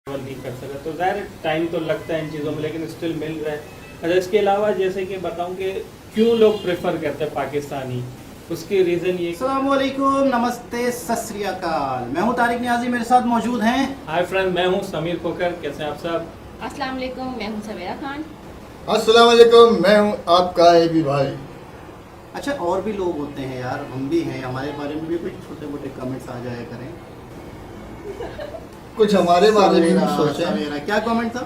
नहीं कर सका, तो ज़ाहिर टाइम तो लगता है इन चीज़ों में, लेकिन स्टिल मिल रहा है। अच्छा, इसके अलावा जैसे कि बताऊं कि क्यों लोग प्रेफर करते हैं पाकिस्तानी, उसकी रीज़न ये। अस्सलाम वालेकुम, नमस्ते, सत श्री अकाल। मैं हूं तारिक नियाजी, मेरे साथ मौजूद हैं। हाय फ्रेंड, मैं हूं समीर खोकर, कैसे हैं आप सब? अस्सलाम वालेकुम, मैं हूं सवेरा खान। अस्सलाम वालेकुम, मैं हूँ आपका एबी भाई। अच्छा, और भी लोग होते हैं यार, हम भी हैं, हमारे बारे में भी कुछ छोटे मोटे कमेंट्स आ जाया करें। कुछ हमारे बारे में भी सवेरा, सोचें। सवेरा, क्या कमेंट था?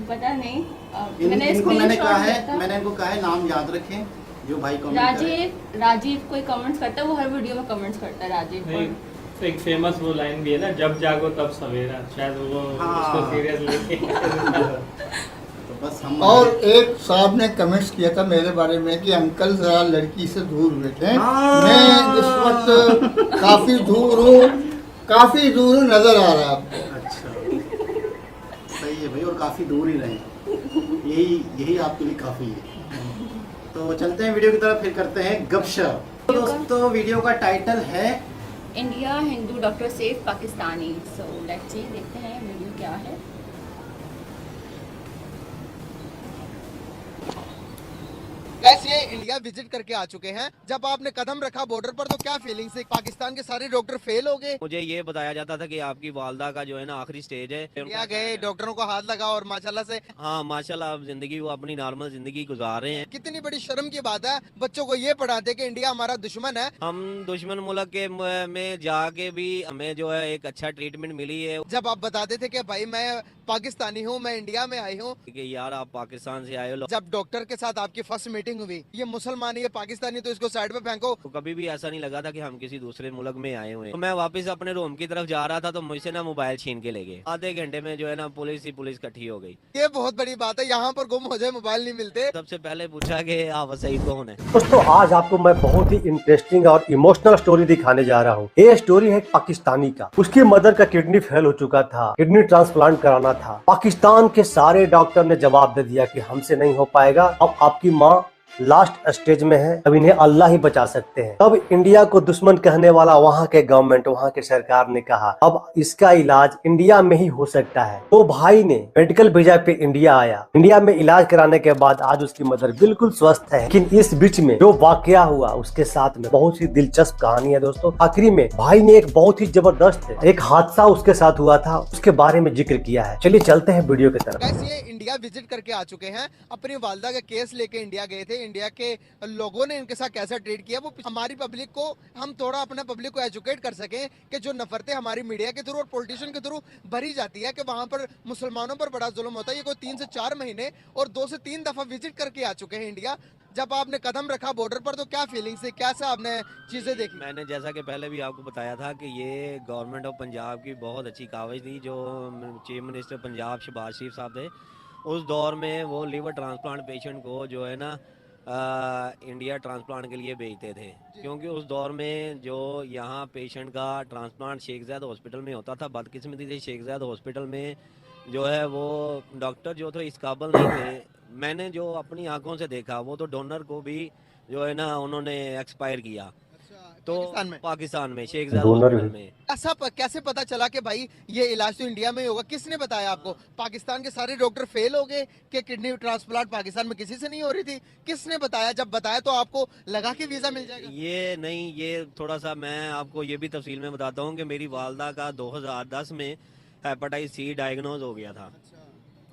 पता नहीं। इनको मैंने कहा है, screenshot मैंने इनको कहा है नाम याद रखें जो भाई कमेंट राजीव कोई कमेंट्स करता है, वो हर वीडियो में कमेंट्स करता है राजीव। नहीं, तो एक फेमस वो लाइन भी है ना, जब जागो तब सवेरा, शायद वो उसको सीरियस लेके तो बस हम और एक साहब ने कमेंट्स किया था मेरे बारे में कि अंकल जरा लड़की से दूर बैठे। हाँ। मैं इस वक्त काफी दूर हूँ, काफी दूर नजर आ रहा है आपको। अच्छा, सही है भाई, और काफ़ी दूर ही रहे, यही आपके लिए काफ़ी है। तो चलते हैं वीडियो की तरफ, फिर करते हैं गपशप। तो दोस्तों, वीडियो का टाइटल है India Hindu doctor safe Pakistani. So let's see, देखते हैं वीडियो क्या है। गैस ये इंडिया विजिट करके आ चुके हैं। जब आपने कदम रखा बॉर्डर पर तो क्या फीलिंग्स है? पाकिस्तान के सारे डॉक्टर फेल हो गए। मुझे ये बताया जाता था कि आपकी वालदा का जो है ना आखिरी स्टेज है। इंडिया गए, डॉक्टरों को हाथ लगा और माशाल्लाह से हाँ माशाल्लाह, अब जिंदगी वो अपनी नॉर्मल जिंदगी गुजार रहे हैं। कितनी बड़ी शर्म की बात है बच्चों को ये पढ़ाते कि इंडिया हमारा दुश्मन है। हम दुश्मन मुल्क के में जाके भी हमें जो है एक अच्छा ट्रीटमेंट मिली है जब आप बताते थे कि भाई मैं पाकिस्तानी हूँ, मैं इंडिया में आई हूँ, कि यार आप पाकिस्तान से आए हो, जब डॉक्टर के साथ आपकी फर्स्ट मीटिंग हुई, ये मुसलमान ये पाकिस्तानी तो इसको साइड पे फेंको। तो कभी भी ऐसा नहीं लगा था कि हम किसी दूसरे मुल्क में आए हुए हैं। तो मैं वापस अपने रूम की तरफ जा रहा था तो मुझसे ना मोबाइल छीन के ले गए। आधे घंटे में जो है ना पुलिस इकट्ठी हो गई। ये बहुत बड़ी बात है, यहाँ पर गुम हो जाए मोबाइल नहीं मिलते। सबसे पहले पूछा कि आप सईद कौन है। दोस्तों, आज आपको मैं बहुत ही इंटरेस्टिंग और इमोशनल स्टोरी दिखाने जा रहा हूँ। ये स्टोरी है एक पाकिस्तानी का। उसकी मदर का किडनी फेल हो चुका था, किडनी ट्रांसप्लांट कराना था। पाकिस्तान के सारे डॉक्टर ने जवाब दे दिया कि हमसे नहीं हो पाएगा, अब आपकी माँ लास्ट स्टेज में है, अब इन्हें अल्लाह ही बचा सकते हैं। तब इंडिया को दुश्मन कहने वाला वहाँ के गवर्नमेंट, वहाँ के सरकार ने कहा अब इसका इलाज इंडिया में ही हो सकता है। तो भाई ने मेडिकल वीजा पे इंडिया आया। इंडिया में इलाज कराने के बाद आज उसकी मदर बिल्कुल स्वस्थ है। लेकिन इस बीच में जो वाकया हुआ उसके साथ में बहुत ही दिलचस्प कहानी है दोस्तों। आखिरी में भाई ने एक बहुत ही जबरदस्त एक हादसा उसके साथ हुआ था, उसके बारे में जिक्र किया है। चलिए चलते हैं वीडियो की तरफ। गैस ये इंडिया विजिट करके आ चुके हैं, अपनी वालदा का केस लेके इंडिया गए थे। इंडिया के लोगों ने इनके साथ कैसा ट्रीट किया, वो हमारी पब्लिक को, हम थोड़ा अपने पब्लिक को एजुकेट कर सकें कि जो नफरतें हमारी मीडिया के थ्रू और पॉलिटिशियन के थ्रू भरी जाती है कि वहां पर मुसलमानों पर बड़ा जुल्म होता है। ये कोई 3 से 4 महीने और 2 से 3 दफा विजिट करके आ चुके हैं इंडिया। जब आपने कदम रखा बॉर्डर पर तो क्या फीलिंग्स है, कैसा आपने चीजें देखी? मैंने जैसा कि पहले भी आपको बताया था कि ये गवर्नमेंट ऑफ पंजाब की बहुत अच्छी कावज थी। जो चीफ मिनिस्टर पंजाब शहबाज शरीफ साहब थे, उस दौर में वो लीवर ट्रांसप्लांट पेशेंट को जो है ना इंडिया ट्रांसप्लांट के लिए भेजते थे। क्योंकि उस दौर में जो यहाँ पेशेंट का ट्रांसप्लांट शेख ज़ैद हॉस्पिटल में होता था, बदकिस्मती से शेख ज़ैद हॉस्पिटल में जो है वो डॉक्टर जो थे इस काबिल नहीं थे। मैंने जो अपनी आंखों से देखा, वो तो डोनर को भी जो है ना उन्होंने एक्सपायर किया। तो पाकिस्तान में शेख ज़ैद हॉस्पिटल में ऐसा कैसे पता चला कि भाई ये इलाज तो इंडिया में ही होगा? किसने बताया आपको? पाकिस्तान के सारे डॉक्टर फेल हो गए कि किडनी ट्रांसप्लांट पाकिस्तान में किसी से नहीं हो रही थी? किसने बताया? जब बताया तो आपको लगा कि वीजा मिल जाएगा? ये नहीं, ये थोड़ा सा मैं आपको ये भी तफसील में बताता हूँ कि मेरी वालदा का 2010 में हेपेटाइटिस सी डायग्नोज हो गया था।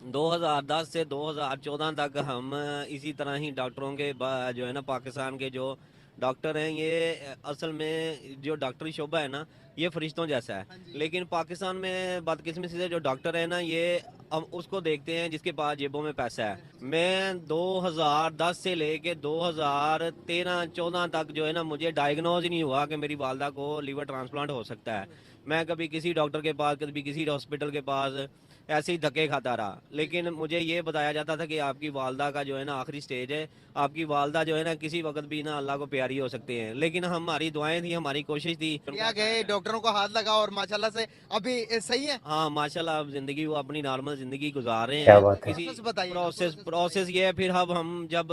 2010 से 2014 तक हम इसी तरह ही डॉक्टरों के जो है ना पाकिस्तान के जो डॉक्टर हैं, ये असल में जो डॉक्टरी शोबा है ना, ये फरिश्तों जैसा है। लेकिन पाकिस्तान में बदकिस्मती से जो डॉक्टर है ना, ये हम उसको देखते हैं जिसके पास जेबों में पैसा है। मैं 2010 से लेके 2013-14 तक जो है ना, मुझे डायग्नोज ही नहीं हुआ कि मेरी वालदा को लीवर ट्रांसप्लांट हो सकता है। मैं कभी किसी डॉक्टर के पास, कभी किसी हॉस्पिटल के पास ऐसे ही धक्के खाता रहा। लेकिन मुझे ये बताया जाता था कि आपकी वालदा का जो है ना आखिरी स्टेज है, आपकी वालदा जो है ना किसी वक्त भी ना अल्लाह को प्यारी हो सकते हैं। लेकिन हमारी दुआएं थी, हमारी कोशिश थी। इंडिया गए, डॉक्टरों को हाथ लगा और माशाल्लाह से अभी सही है। हाँ माशाल्लाह, अब जिंदगी वो अपनी नॉर्मल जिंदगी गुजार रहे क्या हैं। बात है। किसी बताइए। प्रोसेस ये है। फिर अब हम जब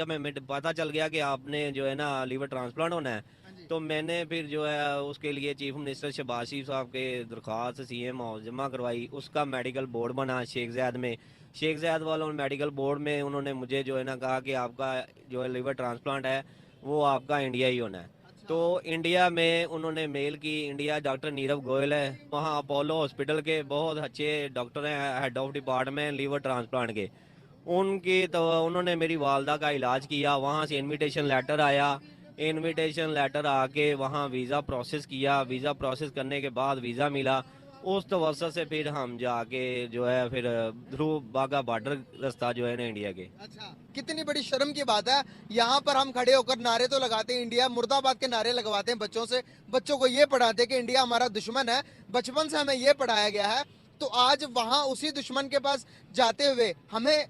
हमें पता चल गया कि आपने जो है ना लीवर ट्रांसप्लांट होना है, तो मैंने फिर जो है उसके लिए चीफ मिनिस्टर शहबाज शरीफ साहब के दरख्वास्त सीएम हाउस जमा करवाई। उसका मेडिकल बोर्ड बना शेख ज़ायद में। शेख ज़ायद वालों मेडिकल बोर्ड में उन्होंने मुझे जो है ना कहा कि आपका जो है लिवर ट्रांसप्लांट है वो आपका इंडिया ही होना है। तो इंडिया में उन्होंने मेल की। इंडिया डॉक्टर नीरव गोयल है, वहाँ अपोलो हॉस्पिटल के बहुत अच्छे डॉक्टर हैं, head of department liver transplant के। उनकी तो उन्होंने मेरी वालदा का इलाज किया। वहाँ से इनविटेशन लेटर आया। इनविटेशन लेटर आके वहाँ वीज़ा प्रोसेस किया। वीज़ा प्रोसेस करने के बाद वीज़ा मिला। उस तवस्सुत से फिर हम जाके जो है फिर थ्रू बागा बॉर्डर रास्ता जो है ना इंडिया के। अच्छा, कितनी बड़ी शर्म की बात है, यहाँ पर हम खड़े होकर नारे तो लगाते हैं, इंडिया मुर्दाबाद के नारे लगवाते हैं बच्चों से, बच्चों को ये पढ़ाते हैं कि इंडिया हमारा दुश्मन है, बचपन से हमें ये पढ़ाया गया है। तो आज वहाँ उसी दुश्मन के पास जाते हुए हमें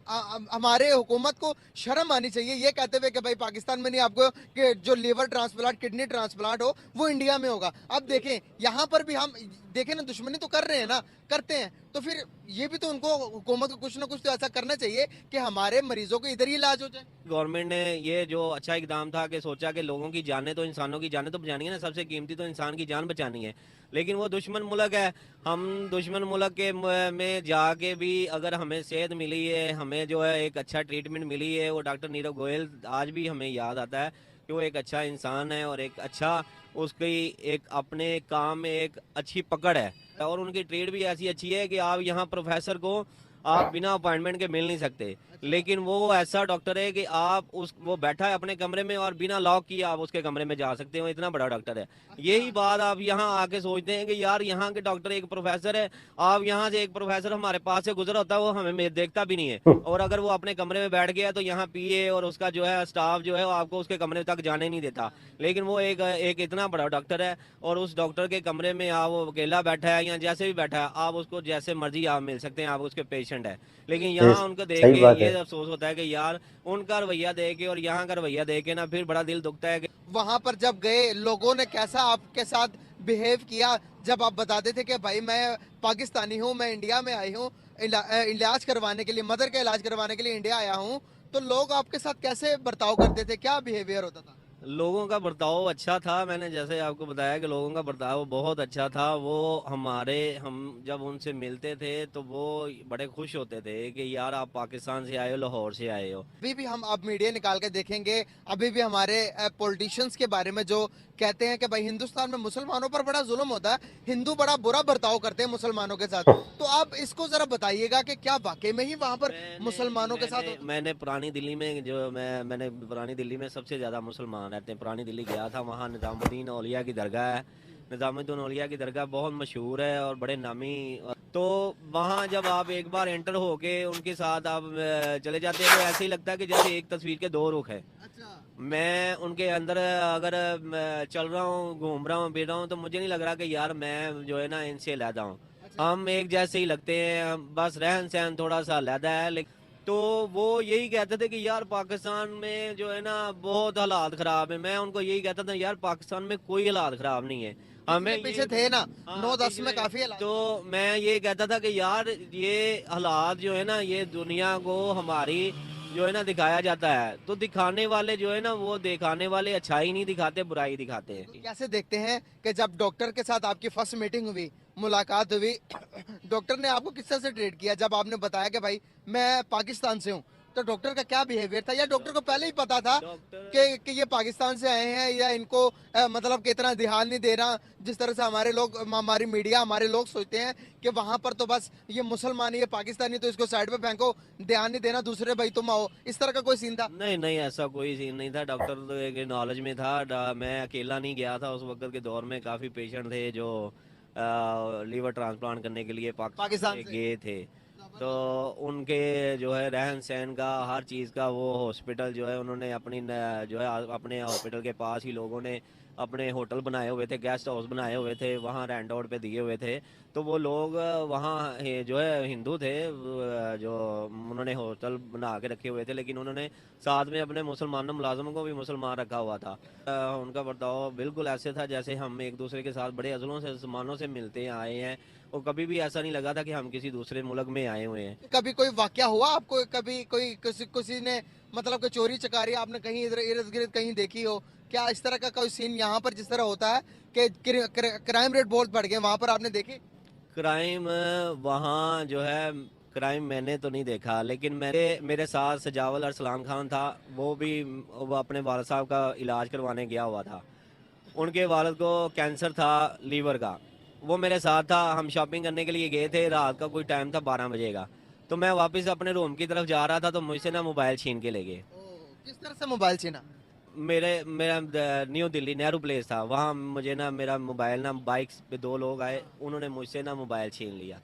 हमारे हुकूमत को शर्म आनी चाहिए, ये कहते हुए कि भाई पाकिस्तान में नहीं, आपको कि जो लीवर ट्रांसप्लांट किडनी ट्रांसप्लांट हो वो इंडिया में होगा। अब देखें यहाँ पर भी हम देखें ना, दुश्मनी तो कर रहे हैं ना, करते हैं, तो फिर ये भी तो उनको हुकूमत को कुछ ना कुछ तो ऐसा करना चाहिए कि हमारे मरीजों को इधर ही इलाज हो जाए। गवर्नमेंट ने ये जो अच्छा इकदाम था कि सोचा कि लोगों की जानें तो इंसानों की जानें तो बचानी है ना, सबसे कीमती तो इंसान की जान बचानी है। लेकिन वो दुश्मन मुल्क है। हम दुश्मन मुल्क के में जाके भी अगर हमें सेहत मिली है, हमें जो है एक अच्छा ट्रीटमेंट मिली है, वो डॉक्टर नीरव गोयल आज भी हमें याद आता है कि वो एक अच्छा इंसान है और एक अच्छा उसकी एक अपने काम में एक अच्छी पकड़ है। और उनकी ट्रेड भी ऐसी अच्छी है कि आप यहाँ प्रोफेसर को आप बिना अपॉइंटमेंट के मिल नहीं सकते, लेकिन वो ऐसा डॉक्टर है कि आप वो बैठा है अपने कमरे में और बिना लॉक किए आप उसके कमरे में जा सकते हो, इतना बड़ा डॉक्टर है। यही बात आप यहाँ आके सोचते हैं कि यार यहाँ के डॉक्टर एक प्रोफेसर है, आप यहाँ से एक प्रोफेसर हमारे पास से गुजरा होता है वो हमें देखता भी नहीं है, और अगर वो अपने कमरे में बैठ गया तो यहाँ पीए और उसका जो है स्टाफ जो है वो आपको उसके कमरे तक जाने नहीं देता। लेकिन वो एक इतना बड़ा डॉक्टर है और उस डॉक्टर के कमरे में आप वो अकेला बैठा है या जैसे भी बैठा है आप उसको जैसे मर्जी आप मिल सकते हैं, आप उसके पेशेंट है। लेकिन यहाँ उनको देख के ये अफसोस होता है कि यार उनका रवैया देख के और यहाँ का रवैया देख के ना फिर बड़ा दिल दुखता है कि वहां पर जब गए लोगों ने कैसा आपके साथ बिहेव किया, जब आप बताते थे कि भाई मैं पाकिस्तानी हूँ, मैं इंडिया में आई हूँ इलाज करवाने के लिए, मदर का इलाज करवाने के लिए इंडिया आया हूँ, तो लोग आपके साथ कैसे बर्ताव करते थे, क्या बिहेवियर होता था? लोगों का बर्ताव अच्छा था। मैंने जैसे आपको बताया कि लोगों का बर्ताव बहुत अच्छा था। वो हम जब उनसे मिलते थे तो वो बड़े खुश होते थे कि यार आप पाकिस्तान से आए हो, लाहौर से आए हो। अभी भी हम अब मीडिया निकाल के देखेंगे, अभी भी हमारे पॉलिटिशियंस के बारे में जो कहते हैं कि भाई हिंदुस्तान में मुसलमानों पर बड़ा जुल्म होता है, हिंदू बड़ा बुरा बर्ताव करते हैं मुसलमानों के साथ, तो आप इसको जरा बताइएगा कि क्या वाकई में ही वहाँ पर मुसलमानों के साथ मैंने पुरानी दिल्ली में जो मैंने पुरानी दिल्ली में सबसे ज्यादा मुसलमान रहते हैं। पुरानी दिल्ली गया था, वहाँ निजामुद्दीन औलिया की दरगाह है। निजामुद्दीन औलिया की दरगाह बहुत मशहूर है और बड़े नामी। तो वहाँ जब आप एक बार एंटर होके उनके साथ आप चले जाते हैं तो ऐसे ही लगता है कि जैसे एक तस्वीर के दो रुख है। मैं उनके अंदर अगर चल रहा हूँ, घूम रहा हूँ, फिर रहा हूँ, तो मुझे नहीं लग रहा कि यार मैं जो है ना इनसे अलहदा हूँ। हम एक जैसे ही लगते हैं, बस रहन सहन थोड़ा सा अलहदा है। लेकिन तो वो यही कहते थे कि यार पाकिस्तान में जो है ना बहुत हालात खराब है। मैं उनको यही कहता था यार पाकिस्तान में कोई हालात खराब नहीं है, हमें पीछे थे ना, 9-10 में पिछले- काफी हालात। तो मैं ये कहता था कि यार ये हालात जो है ना ये दुनिया को हमारी जो है ना दिखाया जाता है, तो दिखाने वाले जो है ना वो दिखाने वाले अच्छाई नहीं दिखाते, बुराई दिखाते हैं। तो कैसे देखते हैं कि जब डॉक्टर के साथ आपकी फर्स्ट मीटिंग हुई, मुलाकात हुई, डॉक्टर ने आपको किस तरह से ट्रीट किया जब आपने बताया कि भाई मैं पाकिस्तान से हूँ, तो डॉक्टर का क्या बिहेवियर था, या डॉक्टर को पहले ही पता था कि ये पाकिस्तान से आए हैं, या इनको मतलब कि इतना ध्यान नहीं दे रहा जिस तरह से हमारे लोग, हमारी मीडिया, हमारे लोग सोचते हैं कि वहां पर तो बस ये मुसलमान, ये पाकिस्तानी, तो इसको साइड पे फेंको, ध्यान नहीं देना, दूसरे भाई तुम आओ, इस तरह का कोई सीन था? नहीं नहीं, ऐसा कोई सीन नहीं था। डॉक्टर तो एक नॉलेज में था। मैं अकेला नहीं गया था, उस वक्त के दौर में काफ़ी पेशेंट थे जो लीवर ट्रांसप्लांट करने के लिए पाकिस्तान से गए थे। तो उनके जो है रहन सहन का, हर चीज़ का, वो हॉस्पिटल जो है उन्होंने अपनी जो है अपने हॉस्पिटल के पास ही लोगों ने अपने होटल बनाए हुए थे, गेस्ट हाउस बनाए हुए थे, वहाँ रेंट आउट पे दिए हुए थे। तो वो लोग वहाँ जो है हिंदू थे, जो उन्होंने होटल बना के रखे हुए थे, लेकिन उन्होंने साथ में अपने मुसलमानों मुलाजमों को भी मुसलमान रखा हुआ था। उनका बर्ताव बिल्कुल ऐसे था जैसे हम एक दूसरे के साथ बड़े अजलों से समानों से मिलते आए हैं, और कभी भी ऐसा नहीं लगा था कि हम किसी दूसरे मुल्क में आए हुए हैं। कभी कोई वाकया हुआ आपको, कभी कोई किसी ने मतलब कि चोरी चकारी आपने कहीं इधर इर्द गिर्द कहीं देखी हो, क्या इस तरह का कोई सीन यहाँ पर जिस तरह होता है कि क्राइम रेट बहुत बढ़ गए, वहाँ पर आपने देखे? क्राइम वहाँ जो है, क्राइम मैंने तो नहीं देखा, लेकिन मेरे साथ सजावल अरसलान खान था, वो अपने वालिद साहब का इलाज करवाने गया हुआ था। उनके वालिद को कैंसर था लीवर का, वो मेरे साथ था। हम शॉपिंग करने के लिए गए थे, रात का कोई टाइम था 12 बजे का। तो मैं वापस अपने रूम की तरफ जा रहा था तो मुझसे ना मोबाइल छीन के ले गए। किस तरह से मोबाइल छीना? मेरा न्यू दिल्ली नेहरू प्लेस था, वहाँ मुझे ना मेरा मोबाइल ना बाइक पे 2 लोग आए, उन्होंने मुझसे ना मोबाइल छीन लिया।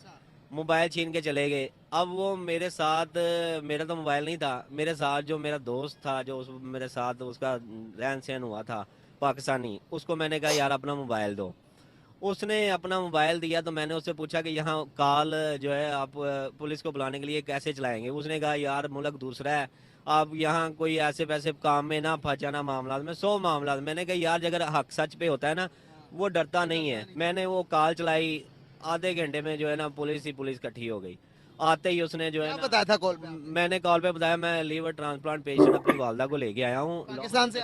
मोबाइल छीन के चले गए। अब वो मेरे साथ, मेरा तो मोबाइल नहीं था, मेरे साथ जो मेरा दोस्त था, जो मेरे साथ उसका रहन सहन हुआ था पाकिस्तानी, उसको मैंने कहा यार अपना मोबाइल दो। उसने अपना मोबाइल दिया तो मैंने उससे पूछा कि यहाँ कॉल जो है आप पुलिस को बुलाने के लिए कैसे चलाएंगे। उसने कहा यार मुल्क दूसरा है, आप यहाँ कोई ऐसे पैसे काम में ना फंस जाना मामला में 100 मामला। मैंने कहा यार अगर हक सच पे होता है ना, वो डरता नहीं है। मैंने वो कॉल चलाई, आधे घंटे में जो है ना पुलिस इकट्ठी हो गई। आते ही उसने जो है क्या ना, बताया था कॉल पे? मैंने कॉल पे बताया मैं लीवर ट्रांसप्लांट पेशेंट अपनी वालदा को लेके आया हूँ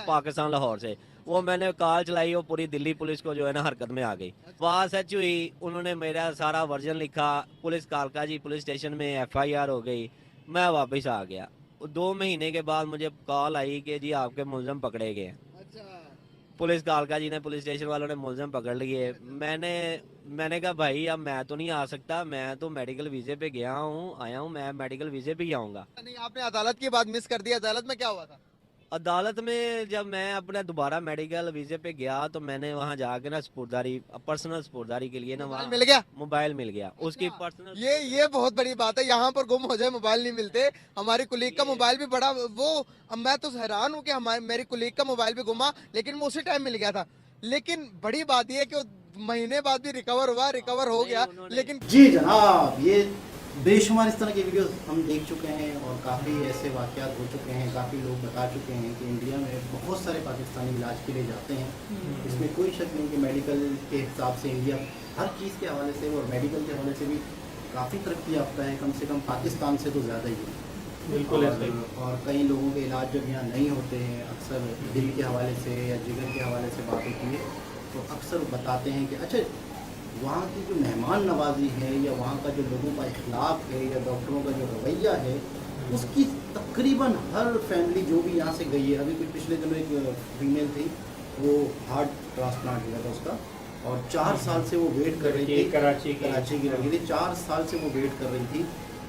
पाकिस्तान लाहौर से। वो मैंने कॉल चलाई, वो पूरी दिल्ली पुलिस को जो है ना हरकत में आ गई। वहाँ सच हुई, उन्होंने मेरा सारा वर्जन लिखा, पुलिस कालका जी पुलिस स्टेशन में FIR हो गई। मैं वापस आ गया। 2 महीने के बाद मुझे कॉल आई कि जी आपके मुलजम पकड़े गए। पुलिस कालका जी ने, पुलिस स्टेशन वालों ने मुलजम पकड़ लिए। मैंने कहा भाई अब मैं तो नहीं आ सकता, मैं तो मेडिकल वीजे पे आया हूँ, मैं मेडिकल वीजे पे ही आऊँगा। नहीं, आपने अदालत की बात मिस कर दी। अदालत में क्या हुआ था? अदालत में जब मैं अपने दोबारा मेडिकल वीजे पे गया तो मैंने वहाँ जाके ना स्पुर्दारी, पर्सनल स्पुर्दारी के लिए ना वहाँ मिल गया? मोबाइल मिल गया उसकी पर्सनल। ये बहुत बड़ी बात है। यहाँ पर गुम हो जाए मोबाइल नहीं मिलते। हमारी कुलीग का मोबाइल भी बड़ा वो, मैं तो हैरान हूँ कि मेरी कुलीग का मोबाइल भी गुमा, लेकिन वो उसी टाइम मिल गया था। लेकिन बड़ी बात यह है कि महीने बाद भी रिकवर हो गया। लेकिन जी जनाब, ये बेशुमार इस तरह की वीडियो हम देख चुके हैं और काफ़ी ऐसे वाक़यात हो चुके हैं। काफ़ी लोग बता चुके हैं कि इंडिया में बहुत सारे पाकिस्तानी इलाज के लिए जाते हैं। इसमें कोई शक नहीं कि मेडिकल के हिसाब से इंडिया हर चीज़ के हवाले से और मेडिकल के हवाले से भी काफ़ी तरक्की याफ्ता है, कम से कम पाकिस्तान से तो ज़्यादा ही है। बिल्कुल और कई लोगों के इलाज जब यहाँ नहीं होते हैं, अक्सर दिल के हवाले से या जिगर के हवाले से बात होती है, तो अक्सर बताते हैं कि अच्छा वहाँ की जो मेहमान नवाजी है या वहाँ का जो लोगों का इखलाक है या डॉक्टरों का जो रवैया है, उसकी तकरीबन हर फैमिली जो भी यहाँ से गई है। अभी कुछ पिछले दिनों एक फीमेल थी, वो हार्ट ट्रांसप्लांट हुआ था उसका, और 4 साल से वो वेट कर रही थी। कराची की लड़की थी, 4 साल से वो वेट कर रही थी।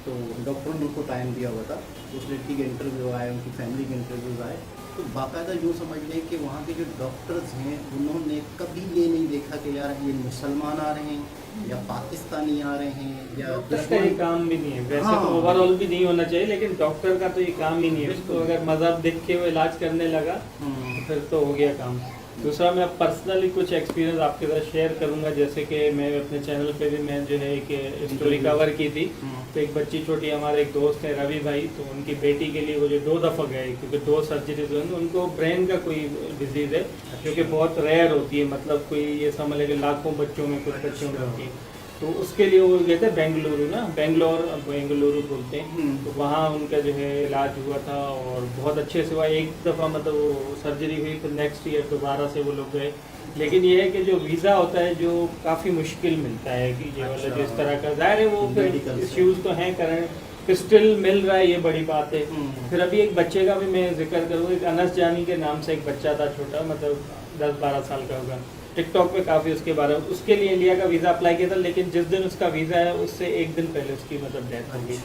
तो डॉक्टर ने उनको टाइम दिया हुआ था, उस लड़की के इंटरव्यू आए, उनकी फैमिली के इंटरव्यूज़ आए। तो बाकायदा यूँ समझ लें कि वहाँ के जो डॉक्टर्स हैं उन्होंने कभी ये नहीं देखा कि यार ये मुसलमान आ रहे हैं या पाकिस्तानी आ रहे हैं या डॉक्टर का ये काम भी नहीं है वैसे तो ओवरऑल भी नहीं होना चाहिए, लेकिन डॉक्टर का तो ये काम ही नहीं है। उसको अगर मजहब देख के वो इलाज करने लगा तो फिर तो हो गया काम। दूसरा मैं पर्सनली कुछ एक्सपीरियंस आपके साथ शेयर करूंगा। जैसे कि मैं अपने चैनल पे भी मैं जो है एक स्टोरी कवर की थी। तो एक बच्ची छोटी, हमारे एक दोस्त है रवि भाई, तो उनकी बेटी के लिए वो जो 2 दफ़ा गए क्योंकि 2 सर्जरीज हुई, उनको ब्रेन का कोई डिजीज़ है जो कि बहुत रेयर होती है, मतलब कोई ये समझ लें कि लाखों बच्चों में कुछ बच्चों में होती है। तो उसके लिए वो गए थे बेंगलुरु ना, बेंगलुरु बोलते हैं। तो वहाँ उनका जो है इलाज हुआ था और बहुत अच्छे से हुआ। एक दफ़ा मतलब वो सर्जरी हुई, फिर नेक्स्ट ईयर दोबारा से वो लोग गए। लेकिन ये है कि जो वीज़ा होता है जो काफ़ी मुश्किल मिलता है कि ये वाला जिस तरह का, ज़ाहिर है वो फिर इश्यूज़ तो हैं करें, स्टिल मिल रहा है, ये बड़ी बात है। फिर अभी एक बच्चे का भी मैं जिक्र करूँ, एक अनस जानी के नाम से एक बच्चा था छोटा, मतलब 10-12 साल का होगा। टिकटॉक पे काफ़ी उसके बारे में, उसके लिए इंडिया का वीज़ा अप्लाई किया था, लेकिन जिस दिन उसका वीज़ा है उससे एक दिन पहले उसकी मतलब डेथ हो गई।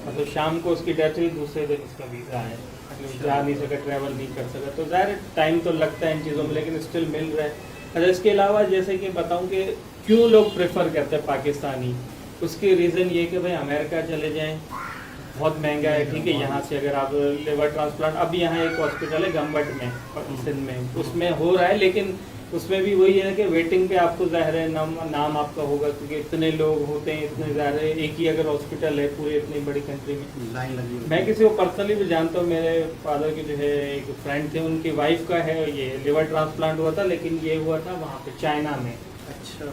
मतलब शाम को उसकी डेथ हुई, दूसरे दिन उसका वीज़ा है, जा नहीं सका, ट्रैवल नहीं कर सका। तो ज़ाहिर टाइम तो लगता है इन चीज़ों में, लेकिन स्टिल मिल रहा है। अच्छा, इसके अलावा जैसे कि बताऊँ कि क्यों लोग प्रेफर करते हैं पाकिस्तानी, उसकी रीज़न ये कि भाई अमेरिका चले जाएँ, बहुत महंगा है, ठीक है। यहाँ से अगर आप लिवर ट्रांसप्लांट, अभी यहाँ एक हॉस्पिटल है गम्बट में सिंध में, उसमें हो रहा है, लेकिन उसमें भी वही है कि वेटिंग पे आपको ज़ाहिर है नाम आपका होगा, क्योंकि इतने लोग होते हैं, इतने ज़ाहिर है एक ही अगर हॉस्पिटल है पूरे इतनी बड़ी कंट्री में लाइन लगी। मैं किसी को पर्सनली भी जानता हूँ, मेरे फादर के जो है एक फ्रेंड थे, उनकी वाइफ का है ये लिवर ट्रांसप्लांट हुआ था, लेकिन ये हुआ था वहाँ पे चाइना में। अच्छा।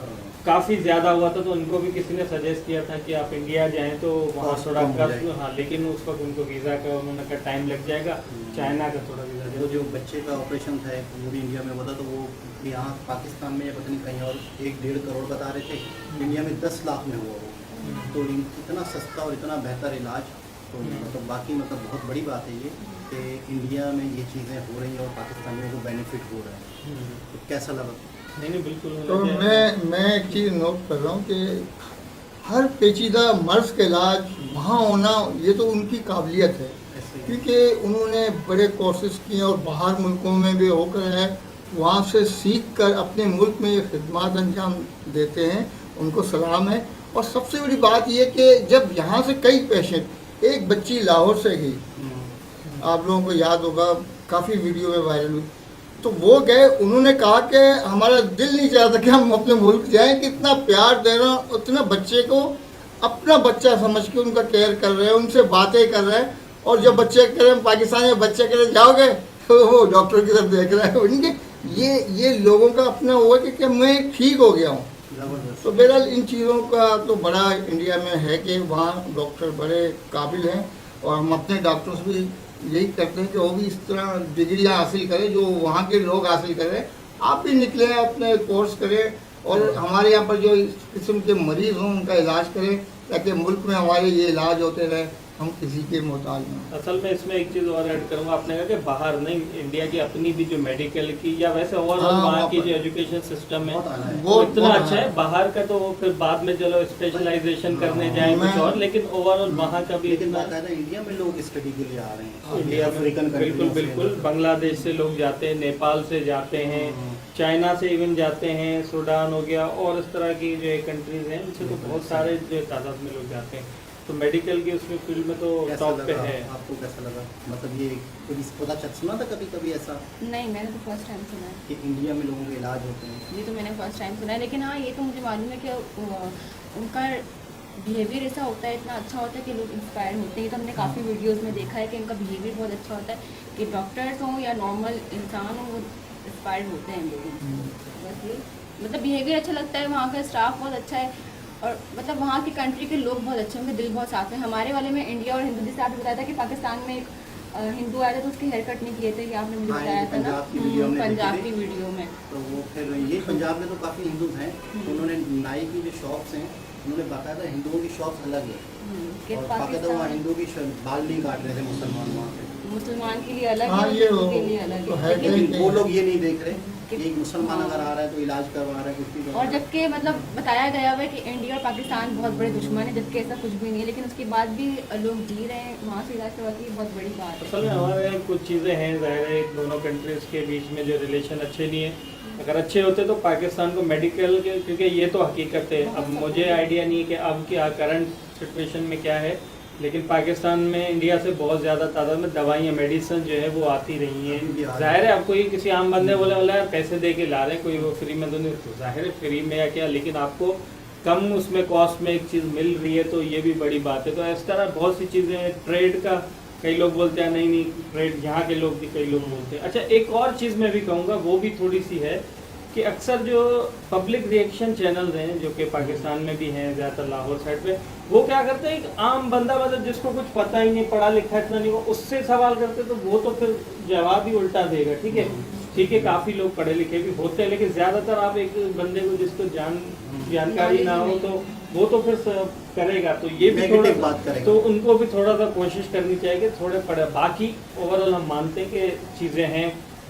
काफ़ी ज़्यादा हुआ था, तो उनको भी किसी ने सजेस्ट किया था कि आप इंडिया जाएं तो वहाँ Cost थोड़ा कम हो कम, जाएगी। हाँ, लेकिन उस वक्त उनको वीज़ा का उन्होंने कहा टाइम लग जाएगा, चाइना का थोड़ा वीज़ा वो जो बच्चे का ऑपरेशन था वो भी इंडिया में हुआ था, तो वो यहाँ पाकिस्तान में या पता नहीं कहीं और 1-1.5 करोड़ बता रहे थे, इंडिया में 10 लाख में हुआ वो। तो इतना सस्ता और इतना बेहतर इलाज, तो मतलब बाकी मतलब बहुत बड़ी बात है ये कि इंडिया में ये चीज़ें हो रही हैं और पाकिस्तानियों को बेनिफिट हो रहा है। तो कैसा लगा? नहीं बिल्कुल तो होना चाहिए। मैं एक चीज़ नोट कर रहा हूँ कि हर पेचीदा मर्ज का इलाज वहाँ होना, ये तो उनकी काबिलियत है, ऐसे ही क्योंकि उन्होंने बड़े कोर्सेज किए और बाहर मुल्कों में भी होकर है, वहाँ से सीख कर अपने मुल्क में ये खिदमत अंजाम देते हैं, उनको सलाम है। और सबसे बड़ी बात ये कि जब यहाँ से कई पेशेंट, एक बच्ची लाहौर से गई, आप लोगों को याद होगा, काफ़ी वीडियो में वायरल हुई, तो वो गए, उन्होंने कहा कि हमारा दिल नहीं चाहता कि हम अपने मुल्क जाएं, कि इतना प्यार दे रहे हैं, उतना बच्चे को अपना बच्चा समझ के उनका केयर कर रहे हैं, उनसे बातें कर रहे हैं। और जब बच्चे कह रहे हैं पाकिस्तान में बच्चे कह रहे जाओगे, तो वो डॉक्टर की तरफ देख रहे हैं उनके, ये लोगों का अपना हुआ कि मैं ठीक हो गया हूँ। ज़बरदस्त। तो बहरहाल इन चीज़ों का तो बड़ा इंडिया में है कि वहाँ डॉक्टर बड़े काबिल हैं, और हम अपने डॉक्टर्स भी यही करते हैं कि वो भी इस तरह डिग्रियाँ हासिल करें जो वहाँ के लोग हासिल करें। आप भी निकले अपने कोर्स करें और हमारे यहाँ पर जो इस किस्म के मरीज़ हों उनका इलाज करें, ताकि मुल्क में हमारे ये इलाज होते रहे, हम किसी के मोहताज ना। असल में इसमें एक चीज़ और ऐड करूँगा, आपने कहा कि बाहर नहीं, इंडिया की अपनी भी जो मेडिकल की या वैसे ओवरऑल हाँ, वहाँ वहाँ की पर जो एजुकेशन सिस्टम है बहुत आना है। वो इतना बहुत अच्छा है। बाहर का तो फिर बाद में चलो स्पेशलाइजेशन करने जाए कुछ और, लेकिन ओवरऑल वहाँ का भी लेकिन इतना बाकायदा इंडिया में लोग स्टडी के लिए आ रहे हैं, इंडिया में अफ्रीकन बिल्कुल बिल्कुल बांग्लादेश से लोग जाते हैं, नेपाल से जाते हैं, चाइना से इवन जाते हैं, सूडान हो गया और इस तरह की जो कंट्रीज हैं उनसे तो बहुत सारे जो तादाद में लोग जाते हैं। तो मेडिकल की उसमें फील्ड में तो टॉप पे है। आपको कैसा लगा? मतलब ये कभी पता सुना था कभी ऐसा नहीं, मैंने तो फर्स्ट टाइम सुना है। कि इंडिया में लोगों के इलाज होते हैं? ये तो मैंने फर्स्ट टाइम सुना है, लेकिन हाँ ये तो मुझे मालूम है कि उनका बिहेवियर ऐसा होता है, इतना अच्छा होता है कि लोग इंस्पायर होते हैं। तो हमने काफ़ी वीडियोस में देखा है कि इनका बिहेवियर बहुत अच्छा होता है, कि डॉक्टर्स हों या नॉर्मल इंसान हों वो इंस्पायर होते हैं लोग। बस ये मतलब बिहेवियर अच्छा लगता है, वहाँ का स्टाफ बहुत अच्छा है, और मतलब वहाँ की कंट्री के लोग बहुत अच्छे हैं, उनके दिल बहुत साफ है। हमारे वाले में इंडिया और हिंदू, जैसे आपने बताया था कि पाकिस्तान में एक हिंदू आया था तो उसके हेयर कट नहीं किए थे, कि आपने मुझे हाँ, बताया ये था ना, पंजाब की वीडियो हमने देखी पंजाब थी। की वीडियो में। तो वो फिर ये पंजाब में तो काफ़ी हिंदू हैं, तो उन्होंने नाई की जो शॉप्स हैं उन्होंने बाकायदा हिंदुओं की शॉप्स अलग है, कि और बाकायदा वहाँ पाकिस्तान हिंदू की बाल नहीं काट रहे थे मुसलमान वहाँ पे। मुसलमान के लिए अलग हाँ, है, ये हिंदू के वो- लिए अलग तो है, है लेकिन लेकिन वो लोग ये नहीं देख रहे कि- कि एक मुसलमान हाँ। अगर आ रहा है तो इलाज करवा रहा है, कुछ भी करवा और रहा है। जबकि मतलब बताया गया हुआ है कि इंडिया और पाकिस्तान बहुत बड़े दुश्मन है, जबकि ऐसा कुछ भी नहीं है, लेकिन उसके बाद भी लोग जी रहे हैं वहाँ से इलाज करवाते हैं, बहुत बड़ी बात है। असल में हमारे यहाँ कुछ चीज़ें हैं, जाहिर है दोनों कंट्रीज़ के बीच में जो रिलेशन अच्छे नहीं है, अगर अच्छे होते तो पाकिस्तान को मेडिकल के, क्योंकि ये तो हकीकत है, अब मुझे आइडिया नहीं है कि अब क्या करंट सिचुएशन में क्या है, लेकिन पाकिस्तान में इंडिया से बहुत ज़्यादा तादाद में दवाइयाँ मेडिसिन जो है वो आती रही हैं। जाहिर है अब कोई किसी आम बंदे बोले यार पैसे दे के ला रहे हैं, कोई वो फ्री में तो नहीं, तो जाहिर है फ्री में या क्या, लेकिन आपको कम उसमें कॉस्ट में एक चीज़ मिल रही है, तो ये भी बड़ी बात है। तो इस तरह बहुत सी चीज़ें हैं। ट्रेड का कई लोग बोलते हैं नहीं ट्रेड यहाँ के लोग भी कई लोग बोलते हैं। अच्छा, एक और चीज़ मैं भी कहूँगा, वो भी थोड़ी सी है कि अक्सर जो पब्लिक रिएक्शन चैनल्स हैं जो कि पाकिस्तान में भी हैं, ज़्यादातर लाहौर साइड पे, वो क्या करते हैं, एक आम बंदा मतलब जिसको कुछ पता ही नहीं, पढ़ा लिखा इतना नहीं, वो उससे सवाल करते तो वो तो फिर जवाब ही उल्टा देगा। ठीक है काफ़ी लोग पढ़े लिखे भी होते हैं, लेकिन ज़्यादातर आप एक बंदे को जिसको जानकारी ना हो तो वो तो फिर करेगा, तो ये भी थोड़ा नेगेटिव बात करेगा। तो उनको भी थोड़ा सा कोशिश करनी चाहिए कि थोड़े पढ़े। बाकी ओवरऑल हम मानते हैं कि चीज़ें हैं,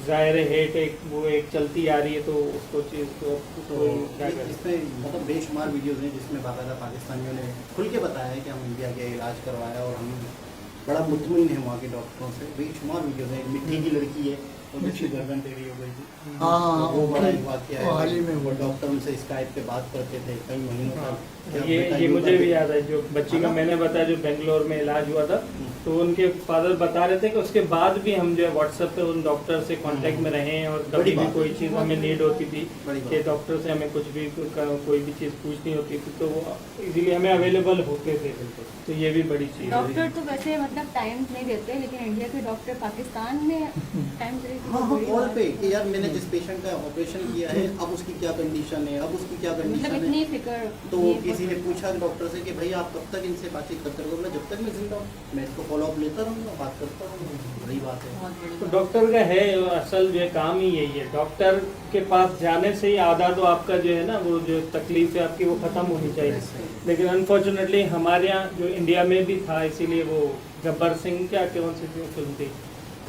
ज़ाहिर है हेट एक वो एक चलती आ रही है, तो उसको चीज़ को तो क्या करें। इसमें मतलब बेशुमार वीडियोज़ हैं जिसमें बाकायदा पाकिस्तानियों ने खुल के बताया है कि हम इंडिया गए, इलाज करवाया और हम बड़ा मुतमईन है वहाँ के डॉक्टरों से। बेशुमार वीडियोज़ हैं। मिट्टी की लड़की है और उसकी गर्दन टेढ़ी हो गई थी, हाँ, वो बड़ा एक वाक़या वो हाल ही है। में वो हुआ। डॉक्टर उनसे स्काइप पे बात करते थे कई महीनों तक। ये मुझे भी याद है, जो बच्ची का मैंने बताया जो बेंगलोर में इलाज हुआ था, तो उनके फादर बता रहे थे कि उसके बाद भी हम जो है व्हाट्सएप पे उन डॉक्टर से कांटेक्ट में रहे हैं, और बड़ी कभी भी बात कोई है। चीज़ हमें नीड होती थी बड़ी बात कि है। डॉक्टर से हमें कुछ भी कोई भी चीज़ पूछनी होती थी तो वो इजीली हमें अवेलेबल होते थे। तो ये भी बड़ी चीज़ है। डॉक्टर तो वैसे मतलब टाइम नहीं देते, लेकिन इंडिया के डॉक्टर पाकिस्तान में टाइम देते हैं। हाँ हाँ बड़ी कॉल बात पे है। कि यार मैंने जिस पेशेंट का ऑपरेशन किया है अब उसकी क्या कंडीशन है, अब उसकी क्या मतलब कंडीशन इतनी है। फिक्र। तो ये किसी ने बहुत- पूछा डॉक्टर से कि भाई आप कब तक इनसे बातचीत करते रहोगे, मैं जब तक मैं जिंदा हूँ मैं इसको फॉलो अप लेता रहूँगा, बात करता रहूँगा। बड़ी बात है। बहुत बड़ी तो बात। डॉक्टर का है असल जो है काम ही यही है। डॉक्टर के पास जाने से ही आधा तो आपका जो है ना वो जो तकलीफ है आपकी वो ख़त्म होनी चाहिए। लेकिन अनफॉर्चुनेटली हमारे यहाँ जो इंडिया में भी था, इसीलिए वो गब्बर सिंह क्या कौन सी फिल्म थी,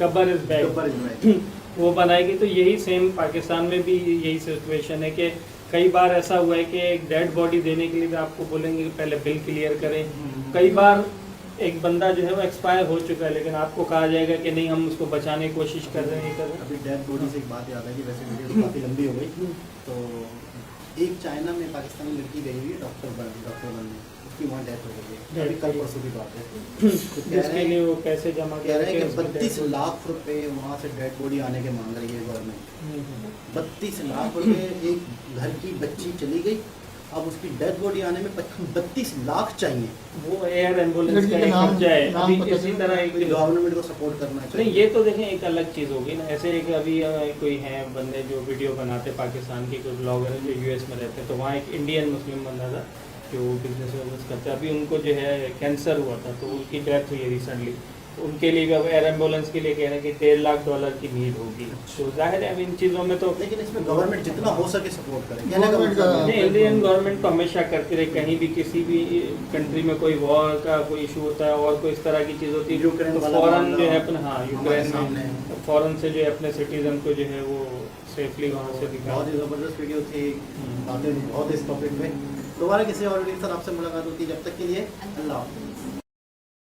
Gabbar is back, Gabbar is back। वो बनाएगी। तो यही सेम पाकिस्तान में भी यही सिचुएशन है कि कई बार ऐसा हुआ है कि एक डेड बॉडी देने के लिए भी आपको बोलेंगे कि पहले बिल क्लियर करें। कई बार एक बंदा जो है वो एक्सपायर हो चुका है, लेकिन आपको कहा जाएगा कि नहीं हम उसको बचाने की कोशिश कर रहे हैं, ये कर रहे हैं। अभी डेड बॉडी से एक बात याद है कि वैसे वीडियो तो काफ़ी लंबी हो गई। तो एक चाइना में पाकिस्तानी लड़की गई हुई है डॉक्टर बनने, उसकी वहाँ डेथ हो गई है, अभी कल परसों की बात है। तो कह जिसके रहे लिए हैं वो पैसे जमा कह रहे हैं करके कि उसकी 32 death लाख रुपए वहाँ से डेड बॉडी आने के मांग रही है गवर्नमेंट। हो- 32 लाख रुपए, एक घर की बच्ची चली गई, अब उसकी डेड बॉडी आने में 32 लाख चाहिए। वो एयर एम्बुलेंस लड़की का का एक नाम- खर्चा है। नाम अभी पता इसी चला? तरह एक गवर्नमेंट को सपोर्ट करना नहीं, चाहिए। ये तो देखें एक अलग चीज़ होगी ना। ऐसे एक अभी कोई हैं बंदे जो वीडियो बनाते पाकिस्तान के, कोई ब्लॉगर हैं जो यूएस में रहते हैं, तो वहाँ एक इंडियन मुस्लिम बंदा था जो बिजनेस करते हैं। अभी उनको जो है कैंसर हुआ था, तो उनकी डेथ हुई है रिसेंटली। उनके लिए भी अब एयर एम्बुलेंस के लिए कह रहे हैं कि $1.5 लाख की नीड होगी। तो जाहिर है अब इन चीज़ों में तो लेकिन इसमें गवर्नमेंट जितना हो सके सपोर्ट करे। कहने का गवर्नमेंट मतलब का- है। नहीं, इंडियन गवर्नमेंट तो हमेशा करती रहे। कहीं भी किसी भी कंट्री में कोई वॉर का कोई इशू होता है और कोई इस तरह की चीज़ होती है यूक्रेन तो वाला फौरन मामला जो है अपना हमारे यूक्रेन सामने में है। फौरन से जो है अपने सिटीजन को जो है वो सेफली वहाँ से दिखा। बहुत ही ज़बरदस्त वीडियो थी, बातें बहुत इस टॉपिक पे। दोबारा किसी और वीडियो के साथ आपसे मुलाकात होती है, जब तक के लिए अल्लाह हाफ़िज़।